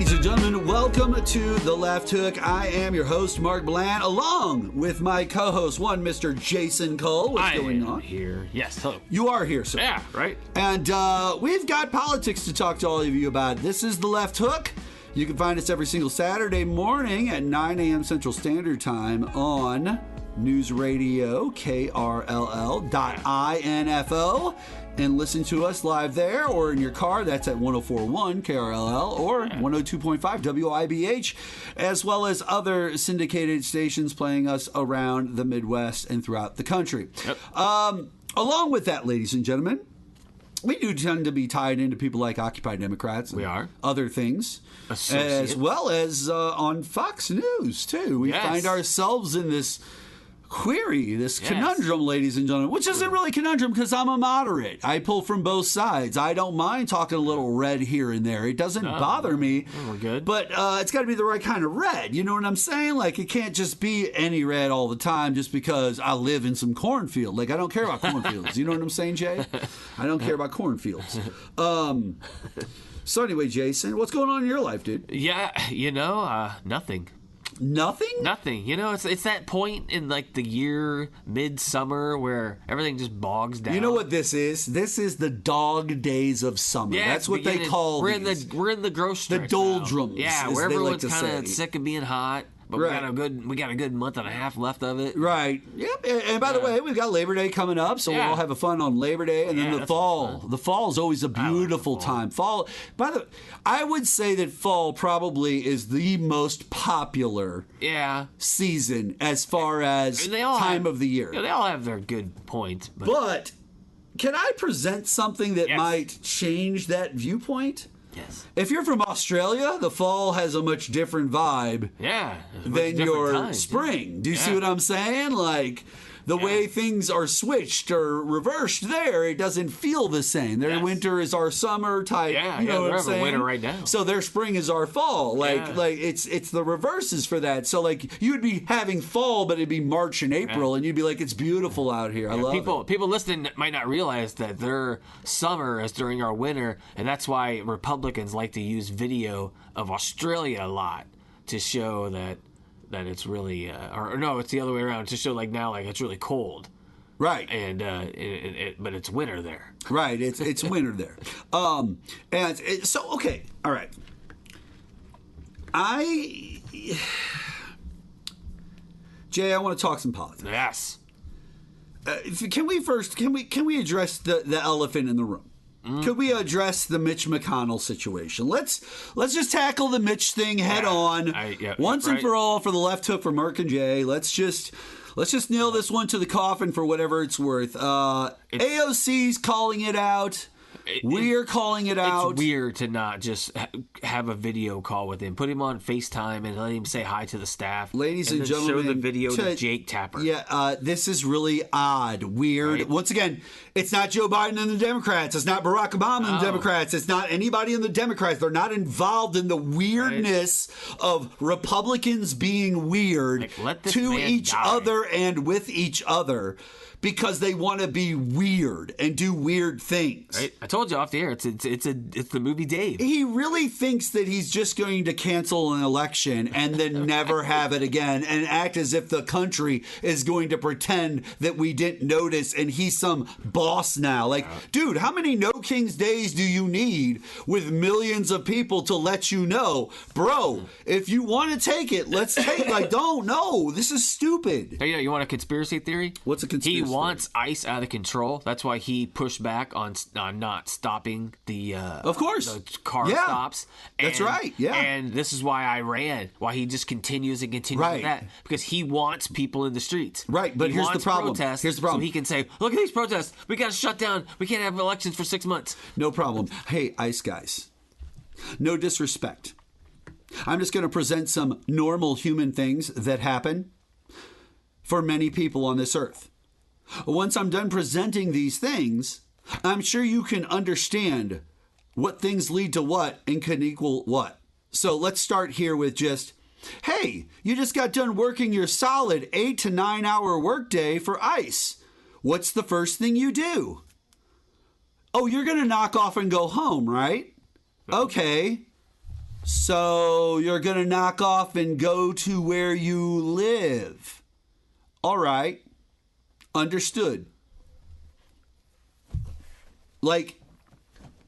Ladies and gentlemen, welcome to The Left Hook. I am your host, Mark Bland, along with my co-host, Mr. Jason Cole. What's going on? I'm here. Yes, hello. You are here, sir. Yeah, right. And we've got politics to talk to all of you about. This is The Left Hook. You can find us every single Saturday morning at 9 a.m. Central Standard Time on News Radio, KRLL.info. And listen to us live there or in your car. That's at 104.1 KRLL or 102.5 WIBH, as well as other syndicated stations playing us around the Midwest and throughout the country. Yep. Along with that, ladies and gentlemen, we do tend to be tied into people like Occupy Democrats and We are. other things, Associates. as well as on Fox News, too. We Yes. find ourselves in this query, this Yes. conundrum, ladies and gentlemen, which isn't really conundrum because I'm a moderate. I pull from both sides. I don't mind talking a little red here and there. It doesn't bother me. We're good. But it's got to be the right kind of red. You know what I'm saying? Like, it can't just be any red all the time just because I live in some cornfield. Like, I don't care about cornfields. You know what I'm saying, Jay? I don't care about cornfields. So anyway, Jason, what's going on in your life, dude? Yeah, nothing. Nothing? Nothing. You know, it's that point in like the year, midsummer, where everything just bogs down. You know what this is? This is the dog days of summer. Yeah, That's what they call we're these. we're in the growth stretch The doldrums, now. Yeah, as where they like everyone's to kind of say. sick of being hot, but Right. we got a good month and a half left of it. Right. Yep. And by the way, we've got Labor Day coming up, so we'll Yeah. all have a fun on Labor Day, and then Yeah, the that's fall. fun. The fall is always a beautiful the fall. time. Fall. I would say that fall probably is the most popular Yeah. season as far as They all time have- of the year. Yeah, they all have their good points, But can I present something that Yes. might change that viewpoint? yes. If you're from Australia, the fall has a much different vibe Yeah. than your times, spring. Do you see Yeah. what I'm saying? Like, the way things are switched or reversed there, it doesn't feel the same. Their Yes. winter is our summer type. Yeah, you know what they're I'm having saying? winter right now. So their spring is our fall. Like, Yeah. like it's the reverses for that. So like you'd be having fall, but it'd be March and April, and you'd be like, it's beautiful out here. I love it. People listening might not realize that their summer is during our winter, and that's why Republicans like to use video of Australia a lot to show that it's really, or no, it's the other way around, to show like now like it's really cold, Right. and but it's winter there. Right, it's winter there, so okay, all right. Jay, I want to talk some politics. Yes. Can we address the elephant in the room? Could we address the Mitch McConnell situation? Let's just tackle the Mitch thing head on once and for all for the Left Hook for Merck and Jay. Let's just nail this one to the coffin for whatever it's worth. AOC's calling it out. We're calling it out. It's weird to not just have a video call with him. Put him on FaceTime and let him say hi to the staff. Ladies and then gentlemen, show the video to Jake Tapper. Yeah, this is really odd, weird. Right. Once again, it's not Joe Biden and the Democrats. It's not Barack Obama and the Democrats. It's not anybody in the Democrats. They're not involved in the weirdness of Republicans being weird Like, let this to man each die. other and with each other because they want to be weird and do weird things. Right? I told you off the air. It's the movie Dave. He really thinks that he's just going to cancel an election and then never have it again and act as if the country is going to pretend that we didn't notice and he's some boss now. Like, dude, how many No King's Days do you need with millions of people to let you know? Bro, if you want to take it, let's take it. Like, don't know. This is stupid. Hey, you want a conspiracy theory? What's a conspiracy He wants ICE out of control. That's why he pushed back on not stopping the Of course. the car Yeah. stops. That's right, yeah. And this is why Iran, why he just continues and continues Right. with that, because he wants people in the streets. Right, but He here's the wants problem. protests Here's the problem. So he can say, look at these protests. We got to shut down. We can't have elections for 6 months. No problem. Hey, ICE guys, no disrespect. I'm just going to present some normal human things that happen for many people on this earth. Once I'm done presenting these things, I'm sure you can understand what things lead to what and can equal what. So let's start here with just, hey, you just got done working your solid 8 to 9 hour workday for ICE. What's the first thing you do? Oh, you're going to knock off and go home, right? Okay. So you're going to knock off and go to where you live. All right. Understood. Like,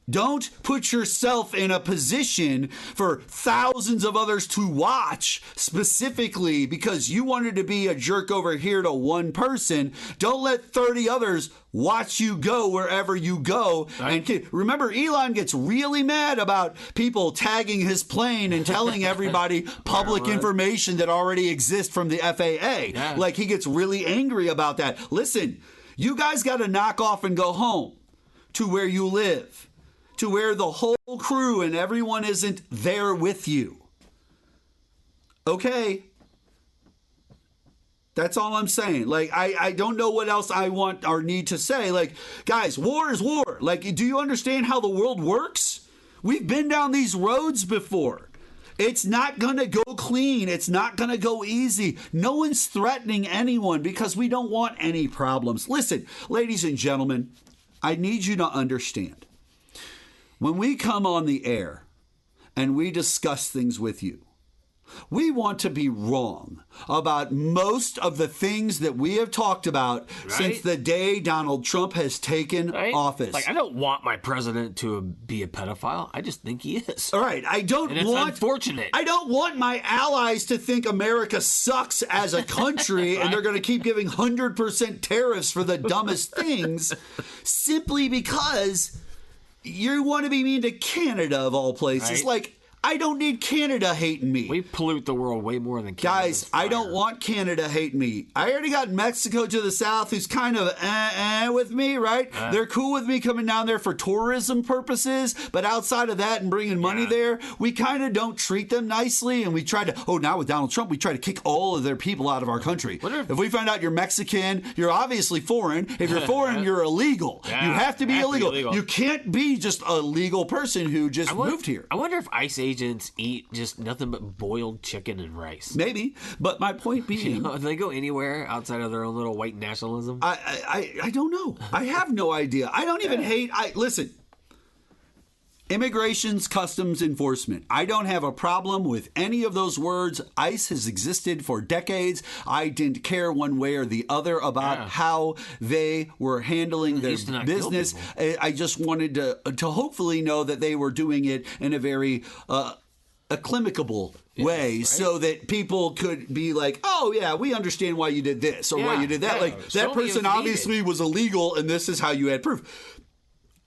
don't put yourself in a position for thousands of others to watch specifically because you wanted to be a jerk over here to one person. Don't let 30 others watch you go wherever you go. Right. And remember, Elon gets really mad about people tagging his plane and telling everybody public information that already exists from the FAA. Yeah. Like, he gets really angry about that. Listen, you guys got to knock off and go home to where you live, to where the whole crew and everyone isn't there with you. Okay? That's all I'm saying. Like, I don't know what else I want or need to say. Like, guys, war is war. Like, do you understand how the world works? We've been down these roads before. It's not going to go clean. It's not going to go easy. No one's threatening anyone because we don't want any problems. Listen, ladies and gentlemen, I need you to understand. When we come on the air and we discuss things with you, we want to be wrong about most of the things that we have talked about since the day Donald Trump has taken office. Like, I don't want my president to be a pedophile. I just think he is. All right. It's unfortunate. I don't want my allies to think America sucks as a country and they're going to keep giving 100% tariffs for the dumbest things simply because you want to be mean to Canada of all places. Right. Like, I don't need Canada hating me. We pollute the world way more than Canada. Guys, I don't want Canada hating me. I already got Mexico to the south who's kind of with me, right? They're cool with me coming down there for tourism purposes, but outside of that and bringing money there, we kind of don't treat them nicely, and we try to, now with Donald Trump, we try to kick all of their people out of our country. If we find out you're Mexican, you're obviously foreign. If you're foreign, you're illegal. You have to be illegal. You can't be just a legal person who just moved here. I wonder if ICE agents eat just nothing but boiled chicken and rice. Maybe, but my point being, do they go anywhere outside of their own little white nationalism? I don't know. I have no idea. I don't even hate. Listen. Immigration's customs enforcement. I don't have a problem with any of those words. ICE has existed for decades. I didn't care one way or the other about how they were handling their business. I just wanted to hopefully know that they were doing it in a very acclimatable way, so that people could be like, oh yeah, we understand why you did this or why you did that. Like, that person obviously was illegal and this is how you had proof.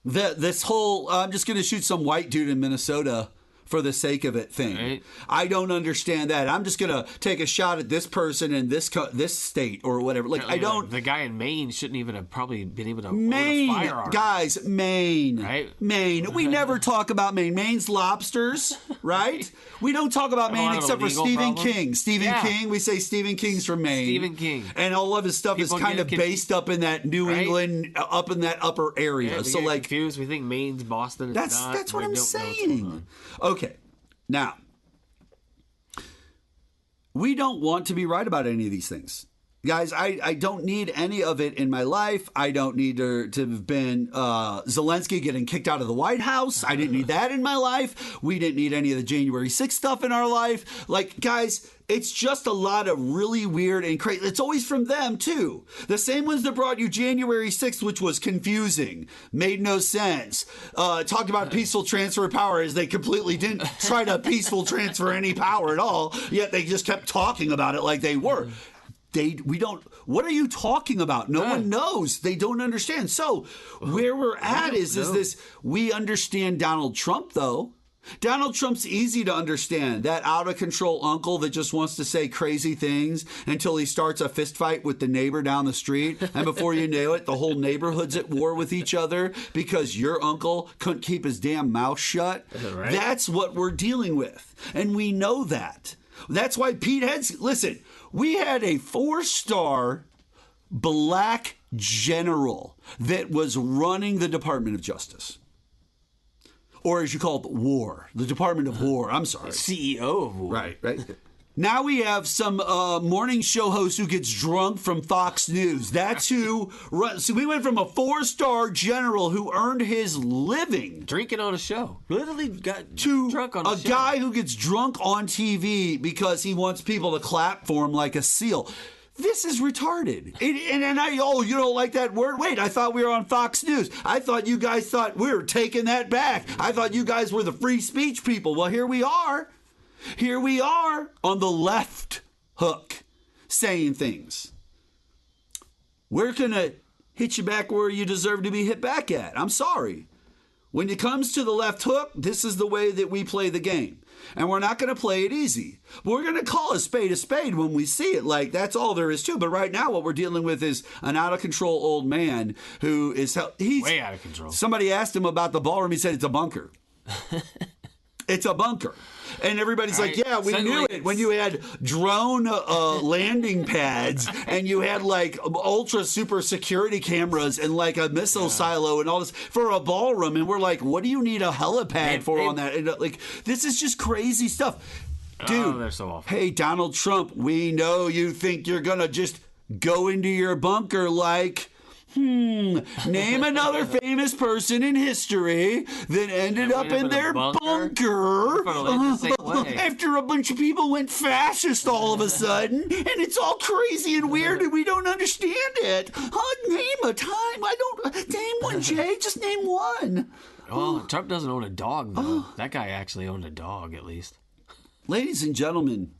This whole I'm just going to shoot some white dude in Minnesota for the sake of it thing. Right. I don't understand that. I'm just going to take a shot at this person in this state or whatever. Like, I don't. The guy in Maine shouldn't even have probably been able to own a firearm. Guys, Maine. Right? Maine. We never talk about Maine. Maine's lobsters, right? We don't talk about Maine except for Stephen King. Stephen King, we say Stephen King's from Maine. Stephen King. And all of his stuff is kind of based up in that New England, up in that upper area. So, like, confused. We think Maine's Boston. That's what I'm saying. Okay. Now, we don't want to be right about any of these things. Guys, I don't need any of it in my life. I don't need to have been Zelensky getting kicked out of the White House. I didn't need that in my life. We didn't need any of the January 6th stuff in our life. Like, guys, it's just a lot of really weird and crazy. It's always from them, too. The same ones that brought you January 6th, which was confusing, made no sense, talked about peaceful transfer of power as they completely didn't try to peaceful transfer any power at all, yet they just kept talking about it like they were. What are you talking about? No one knows. They don't understand. So where we're at is this, we understand Donald Trump, though. Donald Trump's easy to understand. That out-of-control uncle that just wants to say crazy things until he starts a fist fight with the neighbor down the street. And before you know it, the whole neighborhood's at war with each other because your uncle couldn't keep his damn mouth shut. Right. That's what we're dealing with. And we know that. That's why Pete Hegseth, listen, we had a 4-star black general that was running the Department of Justice. Or as you call it, war. The Department of War. I'm sorry. CEO of war. Right. Now we have some morning show host who gets drunk from Fox News. That's who runs. So we went from a 4-star general who earned his living Drinking on a show. Literally got to drunk on a show. guy who gets drunk on TV because he wants people to clap for him like a seal. This is retarded. You don't like that word? Wait, I thought we were on Fox News. I thought you guys thought we were taking that back. I thought you guys were the free speech people. Well, here we are. Here we are on the left hook saying things. We're going to hit you back where you deserve to be hit back at. I'm sorry. When it comes to the left hook, this is the way that we play the game. And we're not going to play it easy. We're going to call a spade when we see it. Like, that's all there is to it. But right now, what we're dealing with is an out-of-control old man who is... He's way out of control. Somebody asked him about the ballroom. He said it's a bunker. It's a bunker. And everybody's like, yeah, we knew it. When you had drone landing pads and you had like ultra super security cameras and like a missile silo and all this for a ballroom. And we're like, what do you need a helipad on that? And like, this is just crazy stuff. Dude, they're so awful. Hey, Donald Trump, we know you think you're going to just go into your bunker like... name another famous person in history that ended up in their bunker after a bunch of people went fascist all of a sudden, and it's all crazy and weird and we don't understand it. Name a time. Name one, Jay. Just name one. Well, Trump doesn't own a dog, though. That guy actually owned a dog, at least. Ladies and gentlemen,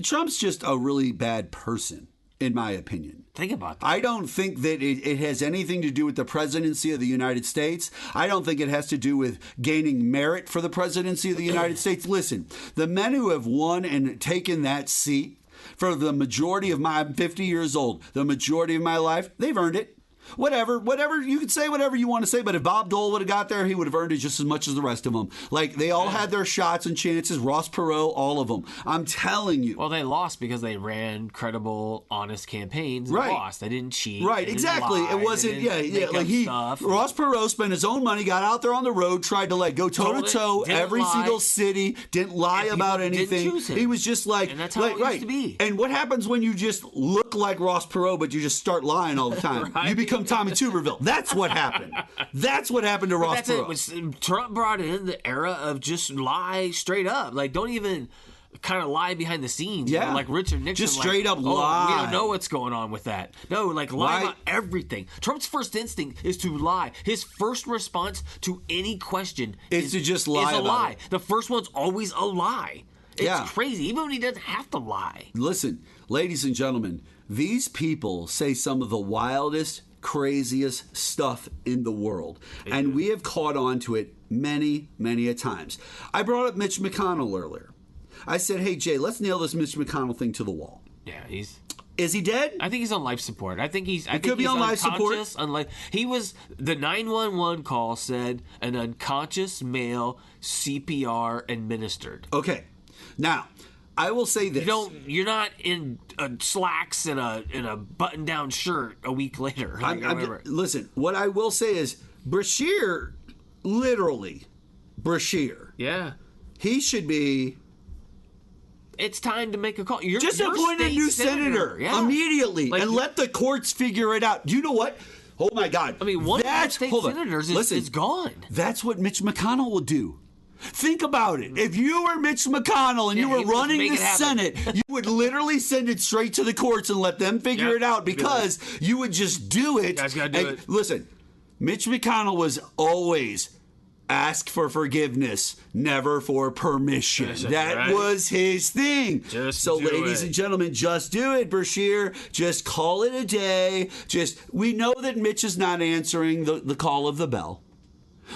Trump's just a really bad person, in my opinion. Think about that. I don't think that it has anything to do with the presidency of the United States. I don't think it has to do with gaining merit for the presidency of the United States. Listen, the men who have won and taken that seat for the majority of I'm 50 years old, the majority of my life, they've earned it. Whatever, you can say whatever you want to say, but if Bob Dole would have got there, he would have earned it just as much as the rest of them. Like, they all had their shots and chances. Ross Perot, all of them. I'm telling you. Well, they lost because they ran credible, honest campaigns and lost. They didn't cheat. Right, exactly. Lie, it wasn't, Ross Perot spent his own money, got out there on the road, tried to go toe-to-toe every single city, didn't lie about anything. He was just like... And that's how it used to be. And what happens when you just look like Ross Perot, but you just start lying all the time? Right? You become Tommy Tuberville. That's what happened. That's what happened to Ross Perot. Trump brought in the era of just lie straight up. Like, don't even kind of lie behind the scenes. Yeah. Like Richard Nixon. Just straight up lie. We don't know what's going on with that. No, lie about everything. Trump's first instinct is to lie. His first response to any question is to just lie. Is a lie. It. The first one's always a lie. It's crazy, even when he doesn't have to lie. Listen, ladies and gentlemen, these people say some of the wildest, craziest stuff in the world. And we have caught on to it many, many a times. I brought up Mitch McConnell earlier. I said, hey, Jay, let's nail this Mitch McConnell thing to the wall. Yeah, Is he dead? I think he's on life support. I think he's could be on life support. He was, the 911 call said an unconscious male CPR administered. Okay. Now, I will say this. You're not in slacks and a button-down shirt a week later. Listen, what I will say is Beshear, literally, Beshear. Yeah. He should be... It's time to make a call. Just appoint a new senator immediately and let the courts figure it out. You know what? Oh, my God. I mean, one of the state senators is gone. That's what Mitch McConnell will do. Think about it. If you were Mitch McConnell and you were running the Senate, you would literally send it straight to the courts and let them figure it out because you would just do it. You guys gotta do it. Listen, Mitch McConnell was always ask for forgiveness, never for permission. That was his thing. Ladies and gentlemen, just do it, Beshear. Just call it a day. We know that Mitch is not answering the call of the bell.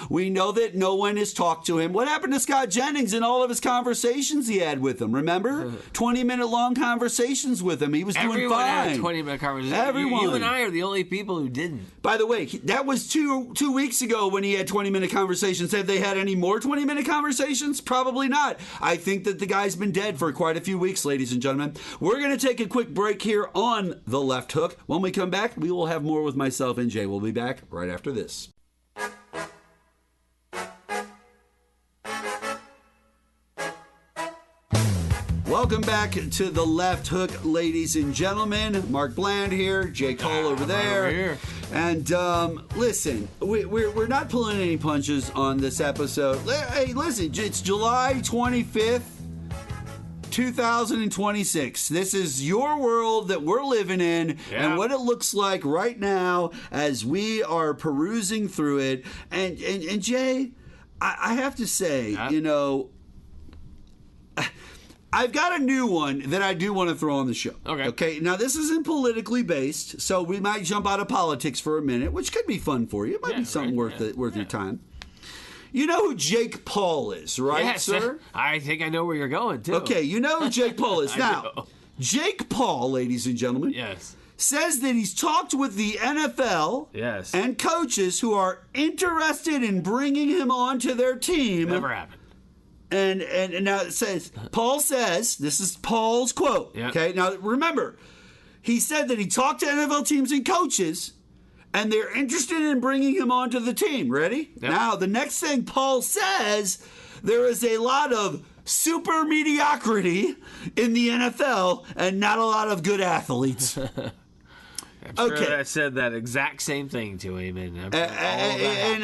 We know that no one has talked to him. What happened to Scott Jennings and all of his conversations he had with him? Remember? 20-minute long conversations with him. He was doing fine. Everyone had 20-minute conversations. Everyone. You and I are the only people who didn't. By the way, that was two weeks ago when he had 20-minute conversations. Have they had any more 20-minute conversations? Probably not. I think that the guy's been dead for quite a few weeks, ladies and gentlemen. We're going to take a quick break here on The Left Hook. When we come back, we will have more with myself and Jay. We'll be back right after this. Welcome back to the Left Hook, ladies and gentlemen. Mark Bland here, Jake Hall over there. Over here. And listen, we're not pulling any punches on this episode. Hey, listen, it's July 25th, 2026. This is your world that we're living in, and what it looks like right now as we are perusing through it. And Jay, I have to say, you know, I've got a new one that I do want to throw on the show. Okay. Now, this isn't politically based, so we might jump out of politics for a minute, which could be fun for you. It might be something worth your time. You know who Jake Paul is, right, yes, sir? I think I know where you're going, too. Okay, you know who Jake Paul is. Now, Jake Paul, ladies and gentlemen, says that he's talked with the NFL and coaches who are interested in bringing him onto their team. Never happened. And now it says, Paul says, this is Paul's quote. Okay, now remember, he said that he talked to NFL teams and coaches, and they're interested in bringing him onto the team. Ready? Now, the next thing Paul says, there is a lot of super mediocrity in the NFL and not a lot of good athletes. I'm sure I said that exact same thing to him, and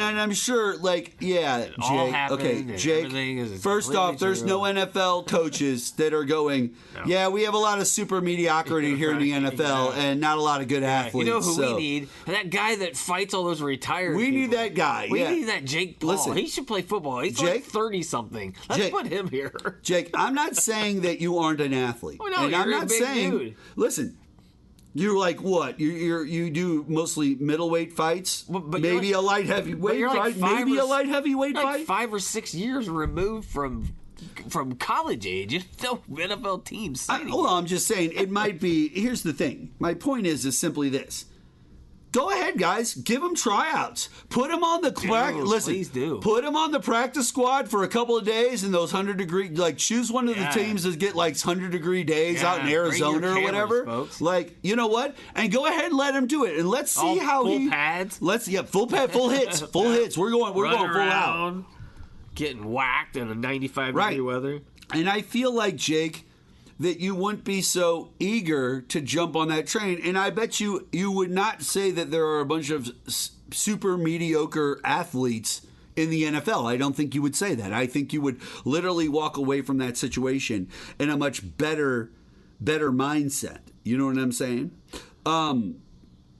I'm sure, like, Jake. Jake. First off, there's no NFL coaches that are going. Yeah, we have a lot of super mediocrity here in the NFL, and not a lot of good athletes. You know who we need? That guy that fights all those retired. We need that guy. We need that Jake Paul. Listen, he should play football. He's like 30-something. Let's put him here. Jake, I'm not saying that you aren't an athlete, and I'm not saying. Dude. Listen. You're like what? You do mostly middleweight fights, but maybe a light heavyweight fight, maybe a light heavyweight fight. 5 or 6 years removed from college age. You know, NFL teams. I'm just saying it might be. Here's the thing. My point is simply this. Go ahead, guys. Give them tryouts. Put them on the please do. Put them on the practice squad for a couple of days in those 100-degree. Like, choose one of the teams that get like 100-degree days out in Arizona or whatever. Folks. Like, you know what? And go ahead and let him do it. And let's see how full pads. Full hits, full hits. We're going full out. Getting whacked in a 95-degree weather. And I feel like, Jake, that you wouldn't be so eager to jump on that train. And I bet you would not say that there are a bunch of super mediocre athletes in the NFL. I don't think you would say that. I think you would literally walk away from that situation in a much better mindset. You know what I'm saying?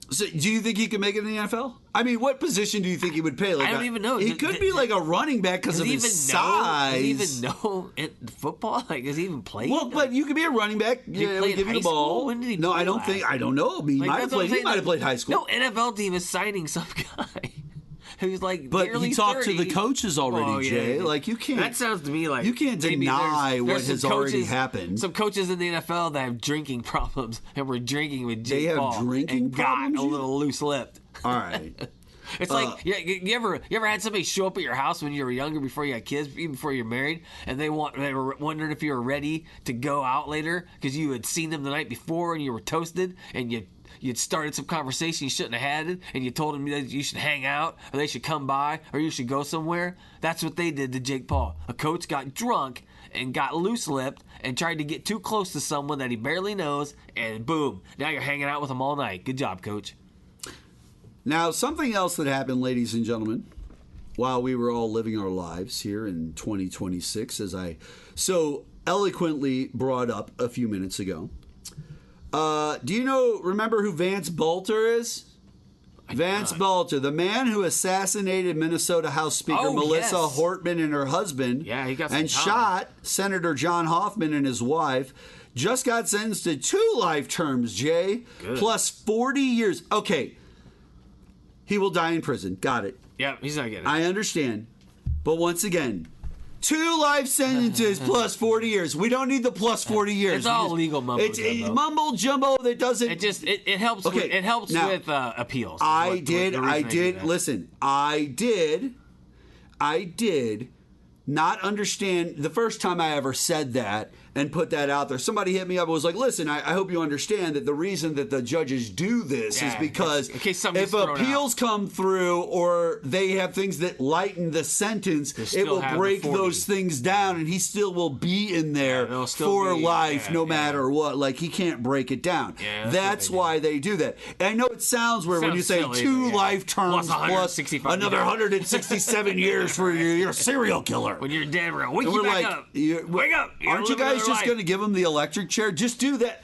So do you think he could make it in the NFL? I mean, what position do you think he would play? Like I don't even know. He could be like a running back because of his size. Does he even know football? Like, has he even played? Well, but you could be a running back. Did he play in high school? When did he play? No, I don't think. I don't know. He might have played. He might have played high school. No NFL team is signing some guy who's like, but he talked 30. to the coaches already, Jay. Like, you can't. That sounds to me like you can't deny what has already happened. Some coaches in the NFL that have drinking problems and were drinking with Jake Paul. They have drinking problems. Got a little loose-lipped. All right. It's like you ever had somebody show up at your house when you were younger, before you had kids, even before you're married, and they were wondering if you were ready to go out later because you had seen them the night before and you were toasted and you'd started some conversation you shouldn't have had it, and you told them that you should hang out or they should come by or you should go somewhere. That's what they did to Jake Paul. A coach got drunk and got loose-lipped and tried to get too close to someone that he barely knows, and boom, now you're hanging out with him all night. Good job, coach. Now, something else that happened, ladies and gentlemen, while we were all living our lives here in 2026, as I so eloquently brought up a few minutes ago. Do you remember who Vance Bolter is? Vance Bolter, the man who assassinated Minnesota House Speaker Melissa Hortman and her husband, he got some and time. Shot Senator John Hoffman and his wife, just got sentenced to 2 life terms, Jay, plus 40 years. Okay. He will die in prison. Got it. Yeah, he's not getting it. I understand. But once again, 2 life sentences plus 40 years. We don't need the plus 40 years. It's all legal mumbo jumbo. It's mumbo jumbo that doesn't. It helps. Okay, it helps now, with appeals. I did. Listen, I did not understand the first time I ever said that and put that out there. Somebody hit me up and was like, listen, I hope you understand that the reason that the judges do this is because if appeals come through or they have things that lighten the sentence, it will break those things down, and he still will be in there for life no matter what. Like, he can't break it down. That's why they do that. And I know it sounds weird when you say silly, 2 life terms plus another 167 years for you're a serial killer. When you're dead, wake up. Wake up. Aren't you guys just going to give him the electric chair? Just do that.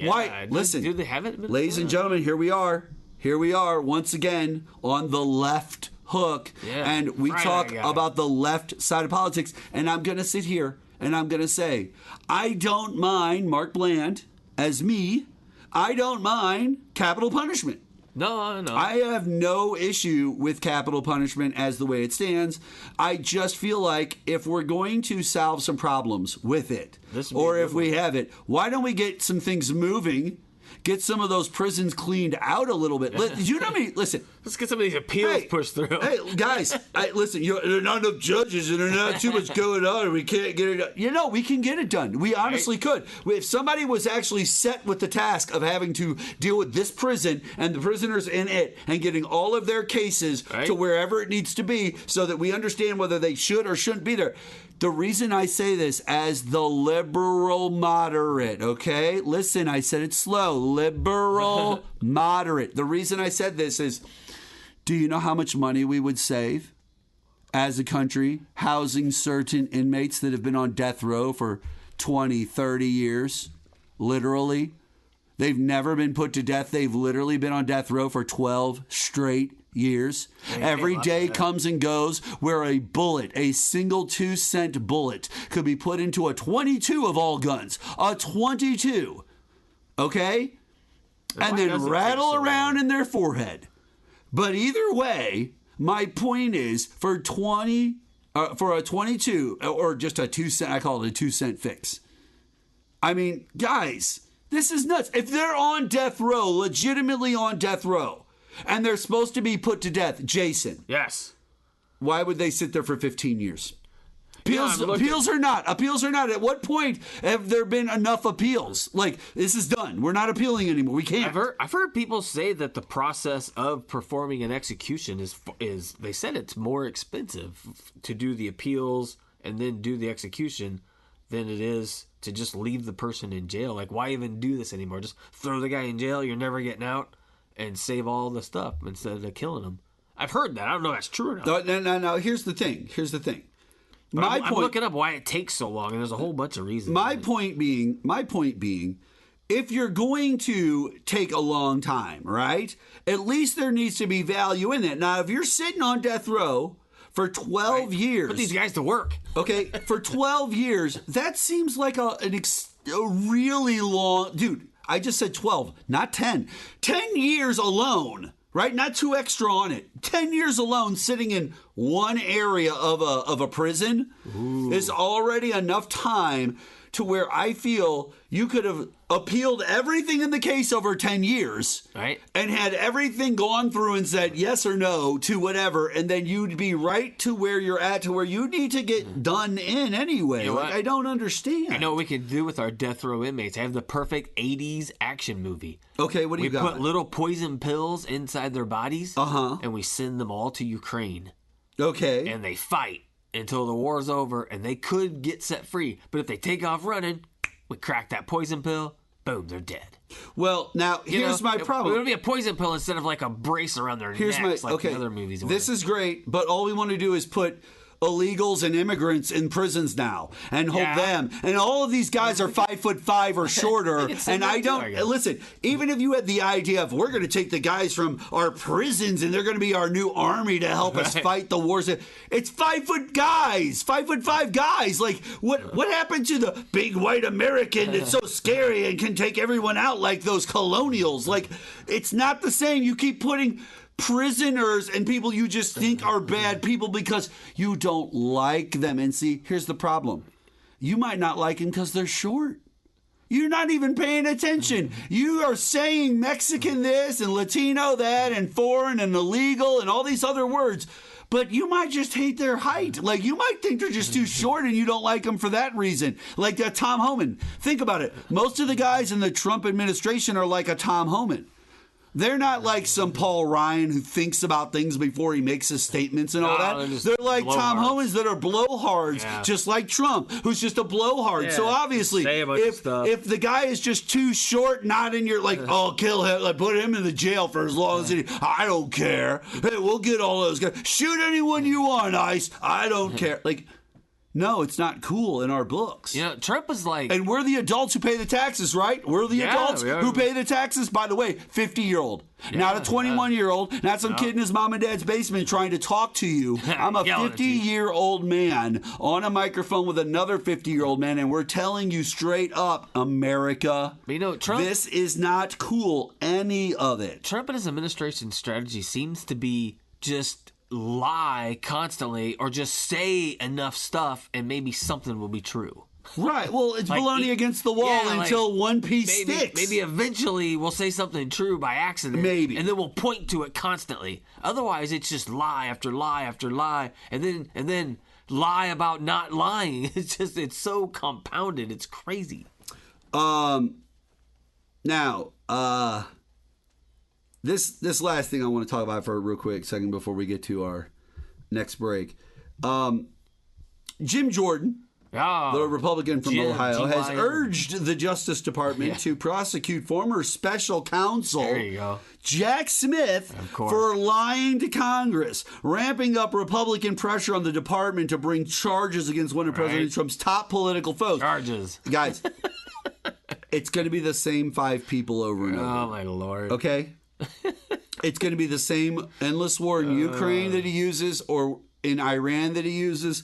Why? Listen, do they have it? Ladies and gentlemen, here we are. Here we are once again on the left hook. And we talk about the left side of politics. And I'm going to sit here and I'm going to say, I don't mind Mark Bland as me. I don't mind capital punishment. No. I have no issue with capital punishment as the way it stands. I just feel like if we're going to solve some problems with it, or if we have it, why don't we get some things moving? Get some of those prisons cleaned out a little bit. You know what I mean? Listen. Let's get some of these appeals pushed through. Hey, guys, listen, there are not enough judges and there's not too much going on and we can't get it done. You know, we can get it done. We honestly could. If somebody was actually set with the task of having to deal with this prison and the prisoners in it and getting all of their cases to wherever it needs to be so that we understand whether they should or shouldn't be there. The reason I say this as the liberal moderate, okay? Listen, I said it slow. Liberal moderate. The reason I said this is, do you know how much money we would save as a country housing certain inmates that have been on death row for 20, 30 years? Literally. They've never been put to death. They've literally been on death row for 12 straight years. Every day comes and goes where a bullet, a single 2-cent bullet, could be put into a 22 of all guns. A 22. Okay? And then rattle around in their forehead. But either way, my point is for a 22 or just a 2-cent, I call it a 2-cent fix. I mean, guys, this is nuts. If they're on death row, legitimately on death row, and they're supposed to be put to death, Jason. Yes. Why would they sit there for 15 years? Appeals or not. At what point have there been enough appeals? Like, this is done. We're not appealing anymore. We can't. I've heard people say that the process of performing an execution is they said it's more expensive to do the appeals and then do the execution than it is to just leave the person in jail. Like, why even do this anymore? Just throw the guy in jail. You're never getting out. And save all the stuff instead of killing them. I've heard that. I don't know if that's true or not. No. Here's the thing. I'm looking up why it takes so long, and there's a whole bunch of reasons. My point being, if you're going to take a long time, right? At least there needs to be value in it. Now, if you're sitting on death row for 12 years, put these guys to work. Okay, for 12 years, that seems like a really long, dude. I just said 12, not 10. 10 years alone, right? Not 2 extra on it. 10 years alone sitting in one area of a prison is already enough time to where I feel you could have appealed everything in the case over 10 years and had everything gone through and said yes or no to whatever, and then you'd be right to where you're at, to where you need to get done in anyway. You know, I don't understand. I know what we can do with our death row inmates. I have the perfect 80s action movie. Okay, what do you got? We put little poison pills inside their bodies, and we send them all to Ukraine. Okay. And they fight until the war's over, and they could get set free. But if they take off running, we crack that poison pill, boom, they're dead. Well, now, here's my problem. It'll be a poison pill instead of like a brace around their necks like the other movies. This is great, but all we want to do is put illegals and immigrants in prisons now and hold them. And all of these guys are 5'5" or shorter. And I don't listen. Even if you had the idea of we're going to take the guys from our prisons and they're going to be our new army to help us fight the wars, it's 5' guys, 5'5" guys. Like what happened to the big white American that's so scary and can take everyone out like those colonials? Like it's not the same. You keep putting prisoners and people you just think are bad people because you don't like them. And see, here's the problem. You might not like them because they're short. You're not even paying attention. You are saying Mexican this and Latino that and foreign and illegal and all these other words. But you might just hate their height. Like, you might think they're just too short and you don't like them for that reason. Like that Tom Homan. Think about it. Most of the guys in the Trump administration are like a Tom Homan. They're not like some Paul Ryan who thinks about things before he makes his statements and all that. They're like Tom Homans that are blowhards, just like Trump, who's just a blowhard. Yeah. So obviously, if the guy is just too short, not in your, like, oh, kill him, like, put him in the jail for as long as I don't care. Hey, we'll get all those guys. Shoot anyone you want, ICE. I don't care. Like, no, it's not cool in our books. You know, Trump is like... And we're the adults who pay the taxes, right? We're the adults who pay the taxes. By the way, 50-year-old. Not a 21-year-old. Not some kid in his mom and dad's basement trying to talk to you. I'm a 50-year-old man on a microphone with another 50-year-old man, and we're telling you straight up, America, but you know, Trump, this is not cool, any of it. Trump and his administration strategy seems to be just... lie constantly or just say enough stuff and maybe something will be true. Right. Well, it's like, baloney against the wall until one piece sticks. Maybe eventually we'll say something true by accident. Maybe. And then we'll point to it constantly. Otherwise, it's just lie after lie after lie. And then lie about not lying. It's so compounded. It's crazy. Now, This last thing I want to talk about for a real quick second before we get to our next break. Jim Jordan, the Republican from Ohio, has urged the Justice Department to prosecute former Special Counsel Jack Smith for lying to Congress, ramping up Republican pressure on the department to bring charges against one of President Trump's top political foes. Guys, it's going to be the same 5 people over and over. Oh, my Lord. Okay? It's going to be the same endless war in Ukraine that he uses, or in Iran that he uses,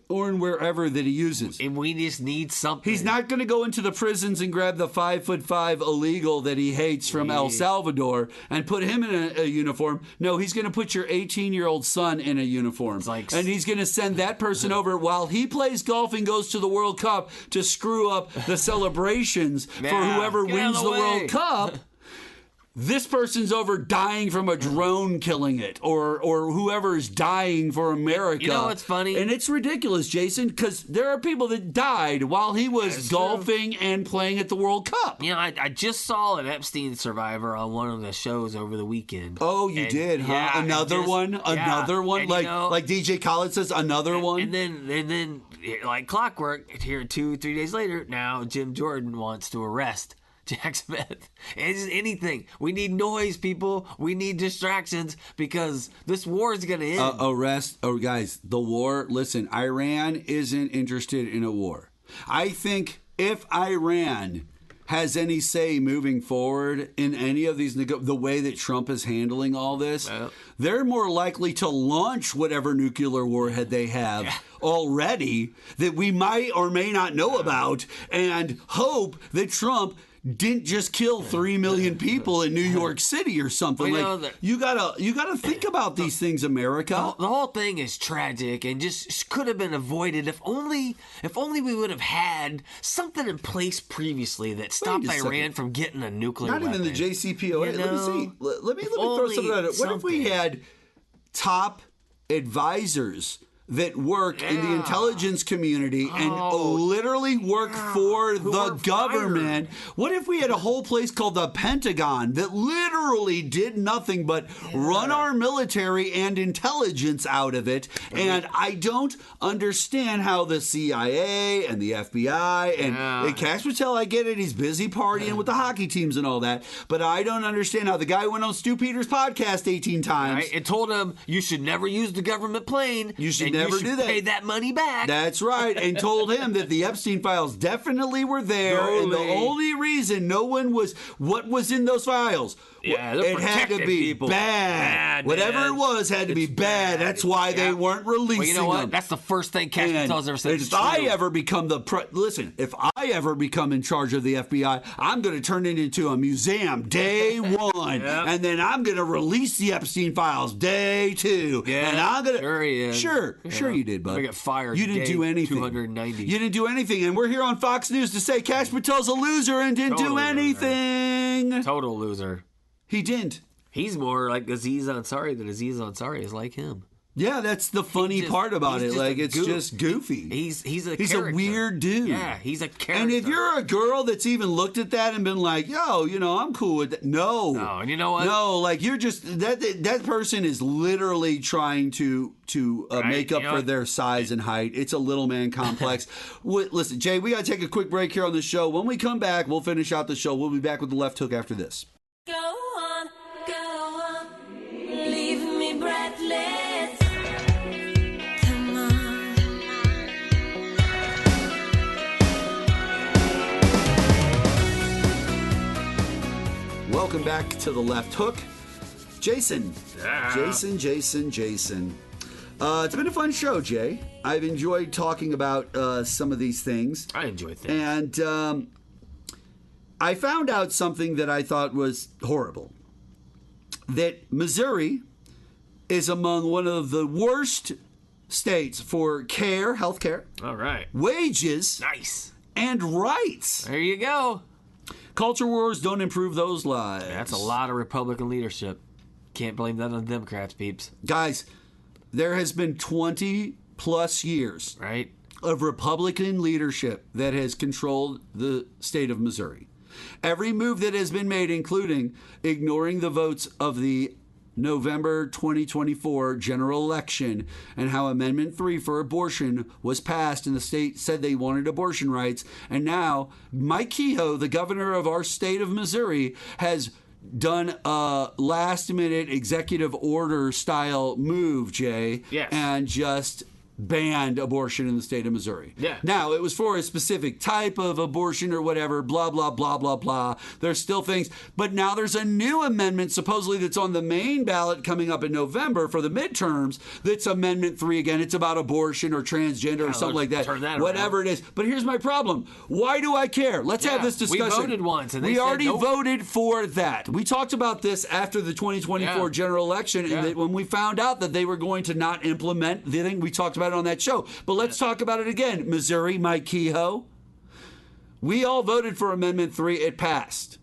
or in wherever that he uses. And we just need something. He's not going to go into the prisons and grab the 5'5" illegal that he hates from El Salvador and put him in a uniform. No, he's going to put your 18-year-old son in a uniform. And he's going to send that person over while he plays golf and goes to the World Cup to screw up the celebrations for whoever wins the World Cup. This person's over dying from a drone killing it, or whoever is dying for America. You know what's funny? And it's ridiculous, Jason, because there are people that died while he was golfing and playing at the World Cup. You know, I just saw an Epstein survivor on one of the shows over the weekend. Oh, you did, huh? Yeah, another one? And, like DJ Khaled says, another one? And then, like clockwork, here 2-3 days later, now Jim Jordan wants to arrest Jack Smith. It's anything. We need noise, people. We need distractions because this war is going to end. Guys, the war. Listen, Iran isn't interested in a war. I think if Iran has any say moving forward in any of these, the way that Trump is handling all this, they're more likely to launch whatever nuclear warhead they have already that we might or may not know about, and hope that Trump didn't just kill 3 million people in New York City or something. You gotta think about these things, America. The whole thing is tragic and just could have been avoided if only we would have had something in place previously that stopped Iran from getting a nuclear weapon. Not even the JCPOA. Let me see. Let me throw something at it. What if we had top advisors that work in the intelligence community and literally work for the government? What if we had a whole place called the Pentagon that literally did nothing but run our military and intelligence out of it? And I don't understand how the CIA and the FBI and Cash Patel, I get it, he's busy partying with the hockey teams and all that, but I don't understand how the guy went on Stu Peters' podcast 18 times. It told him you should never use the government plane. You should never do that. Pay that money back. That's right. And told him that the Epstein files definitely were there. And the only reason no one was, what was in those files? It had to be bad. Whatever it was had to be bad. That's why they weren't releasing them. You know what? That's the first thing Cash Patel's ever said. If I ever become if I ever become in charge of the FBI, I'm going to turn it into a museum day one. And then I'm going to release the Epstein files day two. Yeah, and I'm going to... Sure. Sure you did, bud. I got fired. You didn't do anything. 290. You didn't do anything, and we're here on Fox News to say Kash Patel's a loser and didn't do anything. Loser. Total loser. He didn't. He's more like Aziz Ansari than Aziz Ansari is like him. Yeah, that's the funny part about it. Like, it's just goofy. He's a weird dude. Yeah, he's a character. And if you're a girl that's even looked at that and been like, yo, I'm cool with that. No. No, and you know what? No, like, you're just, that person is literally trying to make up for their size and height. It's a little man complex. Listen, Jay, we got to take a quick break here on the show. When we come back, we'll finish out the show. We'll be back with the left hook after this. Go on, leave me breathless. Welcome back to the left hook. Jason. Yeah. Jason. It's been a fun show, Jay. I've enjoyed talking about some of these things. I enjoyed things. And I found out something that I thought was horrible. That Missouri is among one of the worst states for health care. All right. Wages. Nice. And rights. There you go. Culture wars don't improve those lives. That's a lot of Republican leadership. Can't blame that on the Democrats, peeps. Guys, there has been 20 plus years right of Republican leadership that has controlled the state of Missouri. Every move that has been made, including ignoring the votes of the November 2024 general election and how Amendment 3 for abortion was passed and the state said they wanted abortion rights. And now Mike Kehoe, the governor of our state of Missouri, has done a last-minute executive order style move, Jay, yes, and just banned abortion in the state of Missouri. Yeah. Now, it was for a specific type of abortion or whatever, blah, blah, blah, blah, blah. There's still things. But now there's a new amendment, supposedly, that's on the main ballot coming up in November for the midterms. That's Amendment 3 again. It's about abortion or transgender or something like that. Whatever it is. But here's my problem. Why do I care? Let's have this discussion. We voted once. And we already nope. voted for that. We talked about this after the 2024 general election. And that when we found out that they were going to not implement the thing, we talked about it on that show. But let's talk about it again. Missouri, Mike Kehoe. We all voted for Amendment 3. It passed.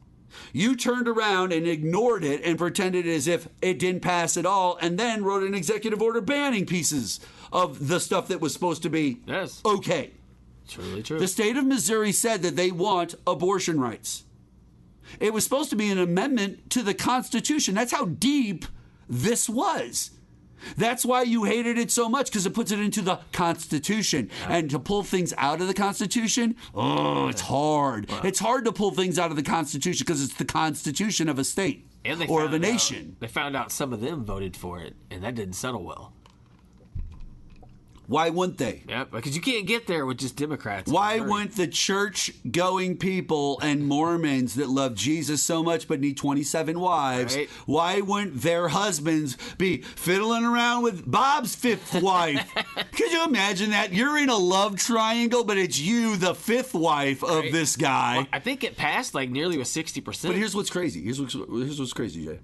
You turned around and ignored it and pretended as if it didn't pass at all and then wrote an executive order banning pieces of the stuff that was supposed to be okay. Truly true. The state of Missouri said that they want abortion rights. It was supposed to be an amendment to the Constitution. That's how deep this was. That's why you hated it so much, because it puts it into the Constitution. And to pull things out of the Constitution, it's hard. It's hard to pull things out of the Constitution because it's the Constitution of a state or of a nation. They found out some of them voted for it, and that didn't settle well. Why wouldn't they? Yeah, because you can't get there with just Democrats. Why wouldn't the church-going people and Mormons that love Jesus so much but need 27 wives, why wouldn't their husbands be fiddling around with Bob's fifth wife? Could you imagine that? You're in a love triangle, but it's you, the fifth wife of this guy. Well, I think it passed like nearly with 60%. But here's what's crazy. Here's what's crazy, Jay.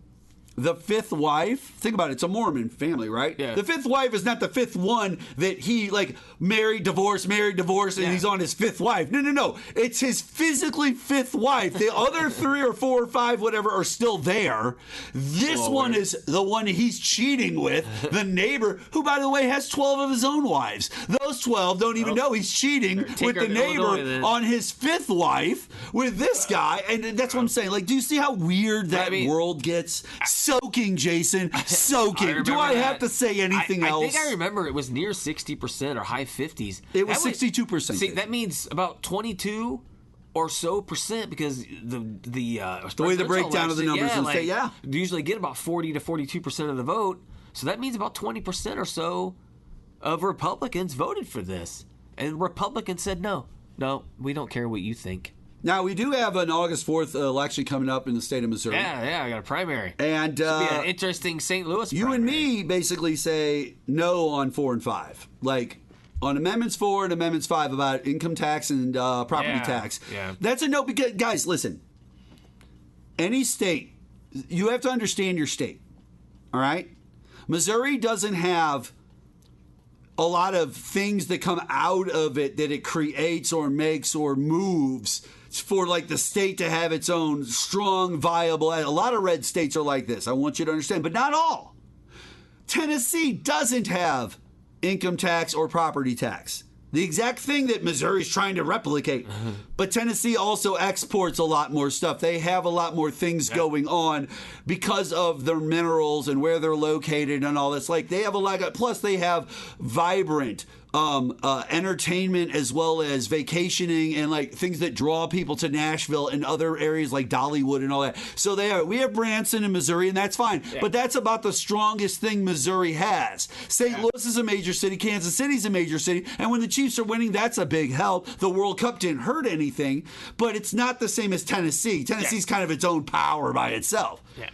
The fifth wife, think about it, it's a Mormon family, right? Yeah. The fifth wife is not the fifth one that he, married, divorced, and he's on his fifth wife. No. It's his physically fifth wife. The other 3 or 4 or 5, whatever, are still there. This one is the one he's cheating with, the neighbor, who, by the way, has 12 of his own wives. Those 12 don't even know he's cheating with the neighbor on his fifth wife with this guy. And that's what I'm saying. Do you see how weird that world gets? Soaking, Jason. Soaking. Do I have to say anything else? I think I remember it was near 60% or high 50s. It was 62%. See, that means about 22 or so percent because the way the breakdown of the numbers in the state, they usually get about 40 to 42% of the vote. So that means about 20% or so of Republicans voted for this. And Republicans said, no, we don't care what you think. Now, we do have an August 4th election coming up in the state of Missouri. Yeah, I got a primary. And should be an interesting St. Louis you primary. and me basically say no on 4 and 5. On Amendments 4 and Amendments 5 about income tax and property tax. Yeah. That's a no because, guys, listen. Any state, you have to understand your state. All right? Missouri doesn't have a lot of things that come out of it that it creates or makes or moves for like the state to have its own strong, viable. A lot of red states are like this. I want you to understand, but not all. Tennessee doesn't have income tax or property tax. The exact thing that Missouri's trying to replicate. But Tennessee also exports a lot more stuff. They have a lot more things going on because of their minerals and where they're located and all this. Like they have a lot of, plus they have vibrant entertainment as well as vacationing and like things that draw people to Nashville and other areas like Dollywood and all that. So we have Branson in Missouri, and that's fine. Yeah. But that's about the strongest thing Missouri has. St. Louis is a major city. Kansas City's a major city. And when the Chiefs are winning, that's a big help. The World Cup didn't hurt anything, but it's not the same as Tennessee. Tennessee's kind of its own power by itself. Yeah.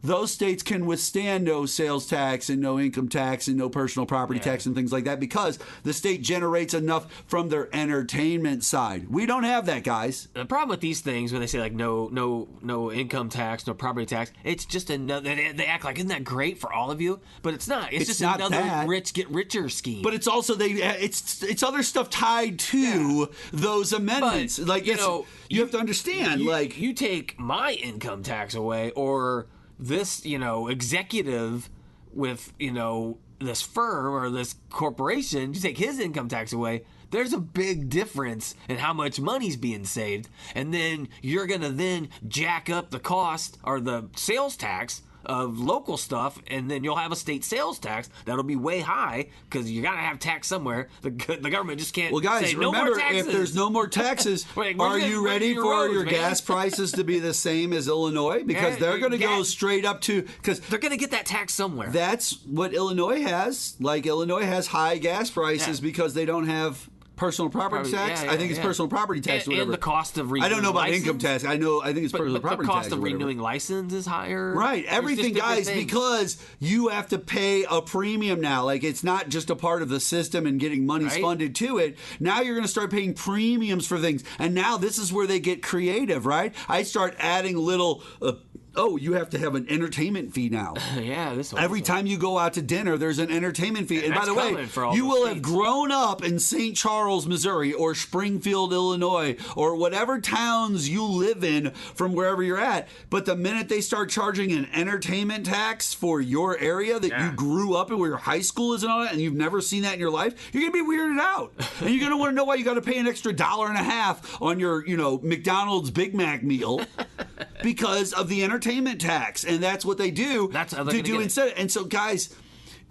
Those states can withstand no sales tax and no income tax and no personal property tax and things like that because the state generates enough from their entertainment side. We don't have that, guys. The problem with these things when they say like no income tax, no property tax, it's just another. They act like, isn't that great for all of you? But it's not. It's just not another rich get richer scheme. But it's also it's other stuff tied to those amendments. But, like you have to understand. You take my income tax away or this, executive with, this firm or this corporation, you take his income tax away, there's a big difference in how much money's being saved. And then you're going to then jack up the cost or the sales tax of local stuff, and then you'll have a state sales tax that'll be way high because you got to have tax somewhere. The government just can't. Well, guys, say, no remember, more taxes. if there's no more taxes, are you ready for your gas prices to be the same as Illinois? Because they're going to go straight up to because they're going to get that tax somewhere. That's what Illinois has. Like Illinois has high gas prices because they don't have personal property tax. I think it's personal property tax. And, whatever. And the cost of renewing I don't know about license. income tax. I think it's personal property tax. But the cost of renewing license is higher. Right. Everything, guys, because you have to pay a premium now. Like it's not just a part of the system and getting money funded to it. Now you're going to start paying premiums for things. And now this is where they get creative, right? I start adding little you have to have an entertainment fee now. Every time you go out to dinner, there's an entertainment fee. And by the way, you will have grown up in St. Charles, Missouri, or Springfield, Illinois, or whatever towns you live in from wherever you're at. But the minute they start charging an entertainment tax for your area that you grew up in, where your high school is and all that, and you've never seen that in your life, you're going to be weirded out. And you're going to want to know why you got to pay an extra $1.50 on your, McDonald's Big Mac meal because of the entertainment tax. And that's what they do to do instead. And so, guys,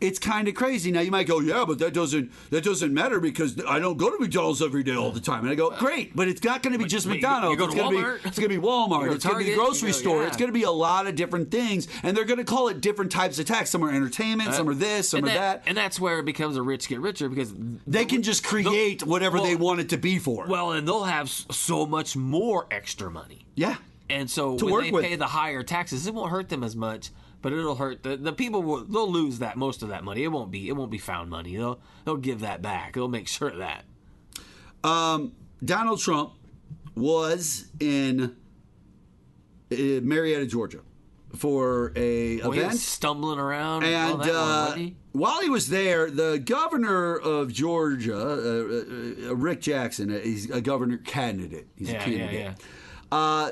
it's kind of crazy. Now you might go, yeah, but that doesn't matter because I don't go to McDonald's every day all the time. And I go, great, but it's not going to be just McDonald's. It's going to be Walmart. It's going to be the grocery store. It's going to be a lot of different things, and they're going to call it different types of tax. Some are entertainment, some are this, some are that. And that's where it becomes a rich get richer because they can just create whatever they want it to be for. Well, and they'll have so much more extra money. Yeah. And so when they pay the higher taxes, it won't hurt them as much, but it'll hurt the people. They'll lose most of that money. It won't be found money. They'll give that back. They'll make sure of that. Donald Trump was in Marietta, Georgia, for a event. He was stumbling around, and while he was there, the governor of Georgia, Rick Jackson, he's a governor candidate. He's a candidate.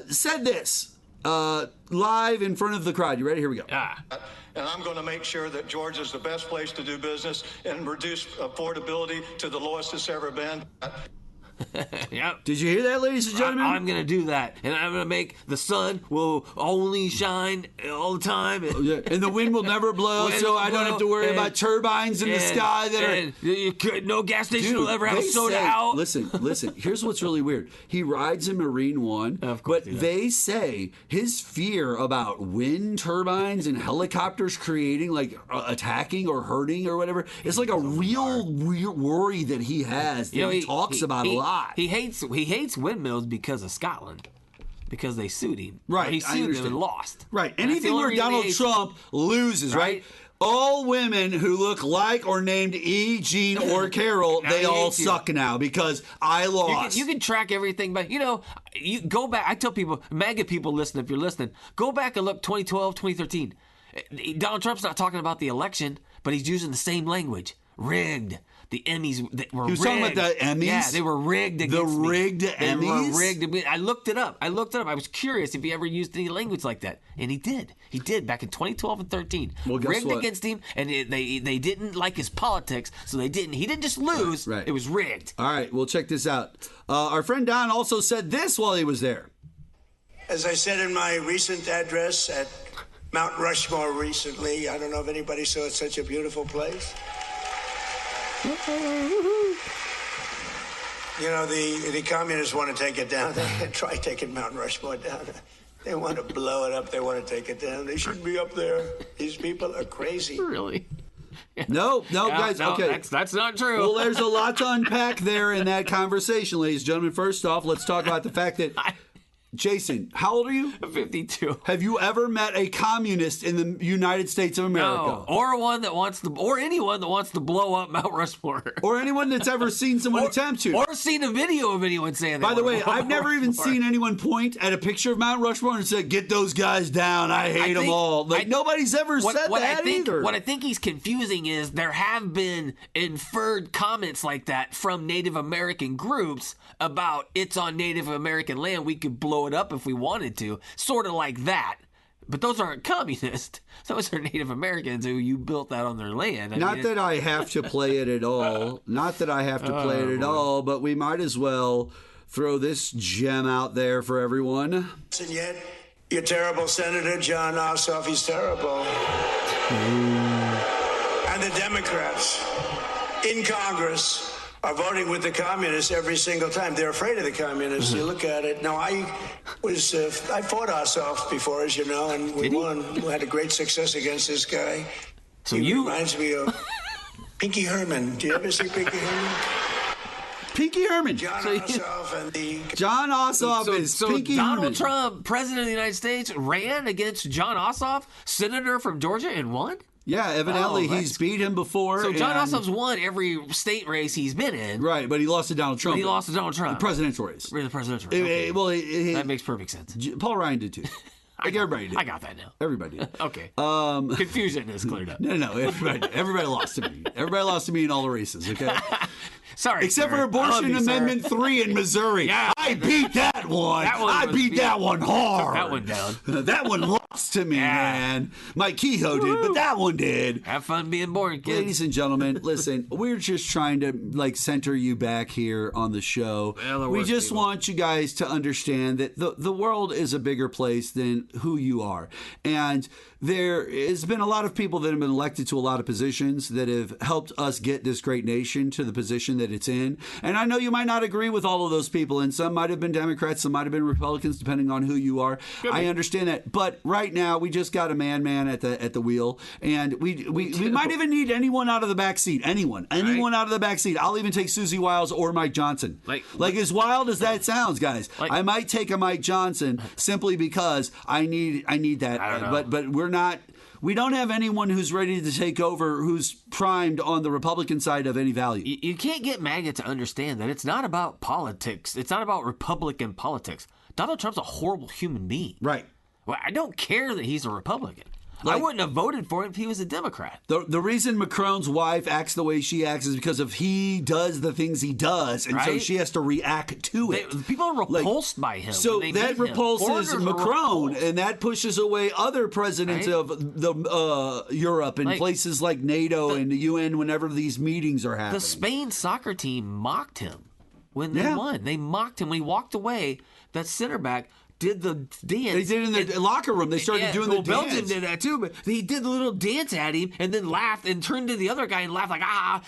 Said this live in front of the crowd. You ready? Here we go. And I'm going to make sure that Georgia's the best place to do business and reduce affordability to the lowest it's ever been. Yep. Did you hear that, ladies and gentlemen? I'm going to do that. And I'm going to make the sun will only shine all the time. And the wind will never blow, so I don't have to worry about turbines in the sky that are... No gas station will ever have a soda out. Listen. Here's what's really weird. He rides a Marine One, but they say his fear about wind turbines and helicopters creating, like, attacking or hurting or whatever, is like a real worry that he has that he talks about a lot. He hates windmills because of Scotland, because they sued him. Right, he sued them and lost. Right, anything where Donald Trump loses, right? All women who look like or named E, Jean, or Carol, they all suck now because I lost. You can track everything, but you go back. I tell people, MAGA people, listen, if you're listening, go back and look 2012, 2013. Donald Trump's not talking about the election, but he's using the same language. rigged. The Emmys that were rigged. He was talking about the Emmys? Yeah, they were rigged against The rigged me. Emmys? They were rigged. I looked it up. I was curious if he ever used any language like that. And he did. He did back in 2012 and 13. Well, guess rigged what? against him, and they didn't like his politics, so they didn't. He didn't just lose. Right. It was rigged. All right, well, check this out. Our friend Don also said this while he was there. As I said in my recent address at Mount Rushmore recently, I don't know if anybody saw it's such a beautiful place. You know, the communists want to take it down. They try taking Mount Rushmore down. They want to blow it up. They want to take it down. They shouldn't be up there. These people are crazy. Really? No, guys, no, okay. That's not true. Well, there's a lot to unpack there in that conversation, ladies and gentlemen. First off, let's talk about the fact that, Jason, how old are you? 52. Have you ever met a communist in the United States of America? No, or anyone that wants to blow up Mount Rushmore, Or anyone that's ever seen someone attempt to? or seen a video of anyone saying that. By the way, I've never even seen anyone point at a picture of Mount Rushmore and said, "Get those guys down. I hate them all." Nobody's ever said that either. What I think he's confusing is there have been inferred comments like that from Native American groups about it's on Native American land. We could blow it up if we wanted to, sort of like that. But those aren't communists. Those are Native Americans who you built that on their land. Not that I have to play it at all. Not that I have to play it at all, but we might as well throw this gem out there for everyone. And yet, your terrible Senator John Ossoff, he's terrible. And the Democrats in Congress are voting with the communists every single time. They're afraid of the communists. You look at it. Now, I fought Ossoff before, as you know, and we won. We had a great success against this guy. He reminds me of Pinky Herman. Do you ever see Pinky Herman? Pinky Herman. John Ossoff and the... John Ossoff is Pinky Herman. Donald Trump, president of the United States, ran against John Ossoff, senator from Georgia, and won? Yeah, evidently he's beat him before. So John Ossoff's won every state race he's been in. Right, but he lost to Donald Trump. The presidential race. Really, the presidential race. Okay. That makes perfect sense. Paul Ryan did too. Everybody did. I got that now. Everybody did. Okay. Confusion is cleared up. No, everybody lost to me. Everybody lost to me in all the races, okay? Sorry. Except for Abortion Amendment 3 in Missouri. Yeah. I beat that one. I beat that one hard. Took that one down. That one lost to me, man. Mike Kehoe did, but that one did. Have fun being born, kids. Ladies and gentlemen, listen, we're just trying to center you back here on the show. Well, we just want you guys to understand that the world is a bigger place than who you are. And there has been a lot of people that have been elected to a lot of positions that have helped us get this great nation to the position that it's in. And I know you might not agree with all of those people, and some might have been Democrats, some might have been Republicans, depending on who you are. I understand that. But right now, we just got a man at the wheel, and we might even need anyone out of the back seat. Anyone out of the back seat. I'll even take Susie Wiles or Mike Johnson. Like as wild as that sounds, guys. I might take a Mike Johnson simply because I need that. But we don't have anyone who's ready to take over who's primed on the Republican side of any value. You can't get MAGA to understand that it's not about politics. It's not about Republican politics. Donald Trump's a horrible human being. Right. Well, I don't care that he's a Republican. I wouldn't have voted for him if he was a Democrat. The reason Macron's wife acts the way she acts is because of he does the things he does, and so she has to react to it. People are repulsed by him. So that repulses Macron, and that pushes away other presidents of the Europe and places like NATO and the UN whenever these meetings are happening. The Spain soccer team mocked him when they won. They mocked him when he walked away. That center back did the dance. They did in the locker room. They started doing the dance. Belgium did that too, but he did the little dance at him and then laughed and turned to the other guy and laughed like,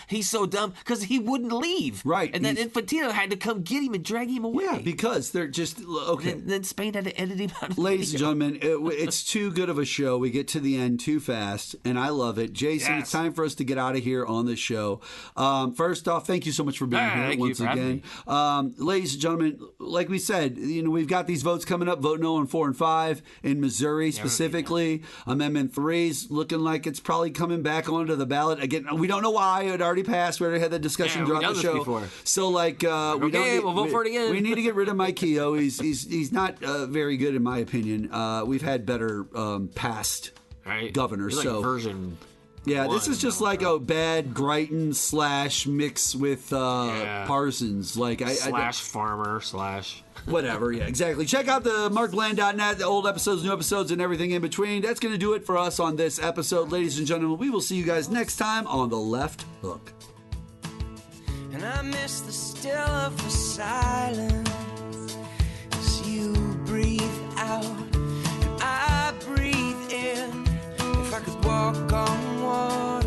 he's so dumb, because he wouldn't leave. Right. And then Infantino had to come get him and drag him away. Yeah, because they're just, okay. Then Spain had to edit him out of the Ladies and video. gentlemen, it's too good of a show. We get to the end too fast, and I love it. Jason, it's time for us to get out of here on this show. First off, thank you so much for being here once again. Ladies and gentlemen, like we said, we've got these votes coming up. Vote no on 4 and 5 in Missouri specifically. Amendment 3's looking like it's probably coming back onto the ballot again. We don't know why. It already passed. We already had that discussion throughout the show. Before. So we'll vote for it again. We need to get rid of Mike Kehoe. He's not very good in my opinion. We've had better past governors. He's like version Yeah, this is just like a bad Greiton / mix with Parsons. Like slash farmer / whatever. Yeah, exactly. Check out the markbland.net, the old episodes, new episodes, and everything in between. That's going to do it for us on this episode, ladies and gentlemen. We will see you guys next time on The Left Hook. And I miss the still of the silence as you breathe out and I breathe in. If I could walk on water